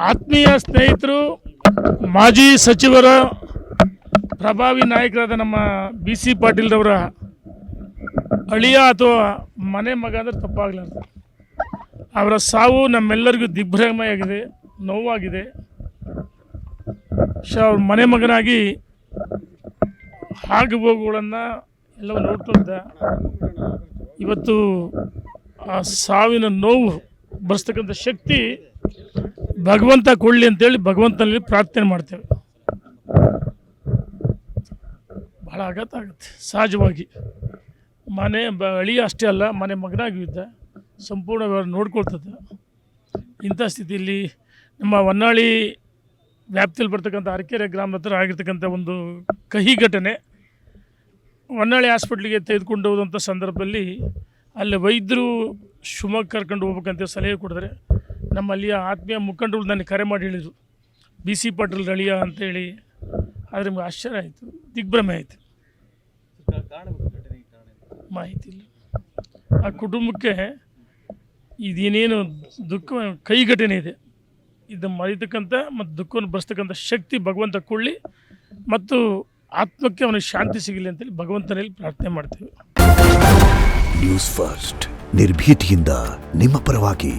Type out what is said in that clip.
ಆತ್ಮೀಯ ಸ್ನೇಹಿತರು, ಮಾಜಿ ಸಚಿವರ ಪ್ರಭಾವಿ ನಾಯಕರಾದ ನಮ್ಮ BC ಪಾಟೀಲ್ರವರ ಅಳಿಯ ಅಥವಾ ಮನೆ ಮಗ ಅಂದರೆ ತಪ್ಪಾಗಲಾರ್ದು. ಅವರ ಸಾವು ನಮ್ಮೆಲ್ಲರಿಗೂ ದಿಗ್ಭ್ರಮೆಯಾಗಿದೆ, ನೋವಾಗಿದೆ. ಅವ್ರ ಮನೆ ಮಗನಾಗಿ ಹೋಗುಗಳನ್ನು ಎಲ್ಲವೂ ನೋಡ್ತಿದ್ದ. ಇವತ್ತು ಆ ಸಾವಿನ ನೋವು ಬರೆಸ್ತಕ್ಕಂಥ ಶಕ್ತಿ ಭಗವಂತ ಕೊಡಲಿ ಅಂತೇಳಿ ಭಗವಂತನಲ್ಲಿ ಪ್ರಾರ್ಥನೆ ಮಾಡ್ತೇವೆ. ಭಾಳ ಆಘಾತ ಆಗುತ್ತೆ ಸಹಜವಾಗಿ. ಅಳಿಯ ಅಷ್ಟೇ ಅಲ್ಲ, ಮನೆ ಮಗನಾಗಿಯೂ ಇದ್ದ, ಸಂಪೂರ್ಣ ನೋಡ್ಕೊಳ್ತದೆ. ಇಂಥ ಸ್ಥಿತಿಯಲ್ಲಿ ನಮ್ಮ ಹೊನ್ನಾಳಿ ವ್ಯಾಪ್ತಿಯಲ್ಲಿ ಬರ್ತಕ್ಕಂಥ ಅರಕೆರೆ ಗ್ರಾಮದ ಹತ್ರ ಆಗಿರ್ತಕ್ಕಂಥ ಒಂದು ಕಹಿ ಘಟನೆ. ಹೊನ್ನಾಳಿ ಹಾಸ್ಪಿಟ್ಲಿಗೆ ತೆಗೆದುಕೊಂಡು ಹೋದಂಥ ಸಂದರ್ಭದಲ್ಲಿ ಅಲ್ಲಿ ವೈದ್ಯರು ಶಿವಮೊಗ್ಗ ಕರ್ಕೊಂಡು ಹೋಗ್ಬೇಕಂತ ಸಲಹೆ ಕೊಡಿದ್ರೆ ನಮ್ಮಲ್ಲಿಯ ಆತ್ಮೀಯ ಮುಖಂಡರು ನನಗೆ ಕರೆ ಮಾಡಿ ಹೇಳಿದರು, BC ಪಾಟೀಲ್ ಅಳಿಯ ಅಂತೇಳಿ. ಆದರೆ ನಮ್ಗೆ ಆಶ್ಚರ್ಯ ಆಯಿತು, ದಿಗ್ಭ್ರಮೆ ಆಯಿತು. ಮಾಹಿತಿ ಇಲ್ಲ. ಆ ಕುಟುಂಬಕ್ಕೆ ಇದೇನೇನು ದುಃಖ ಕೈ ಘಟನೆ ಇದೆ, ಇದನ್ನು ಮರಿತಕ್ಕಂಥ ಮತ್ತು ದುಃಖವನ್ನು ಬರೆಸ್ತಕ್ಕಂಥ ಶಕ್ತಿ ಭಗವಂತ ಕೊಡಲಿ ಮತ್ತು ಆತ್ಮಕ್ಕೆ ಅವನಿಗೆ ಶಾಂತಿ ಸಿಗಲಿ ಅಂತೇಳಿ ಭಗವಂತನಲ್ಲಿ ಪ್ರಾರ್ಥನೆ ಮಾಡ್ತೇವೆ. ನ್ಯೂಸ್ ಫಸ್ಟ್, ನಿರ್ಭೀತಿಯಿಂದ ನಿಮ್ಮ ಪರವಾಗಿ.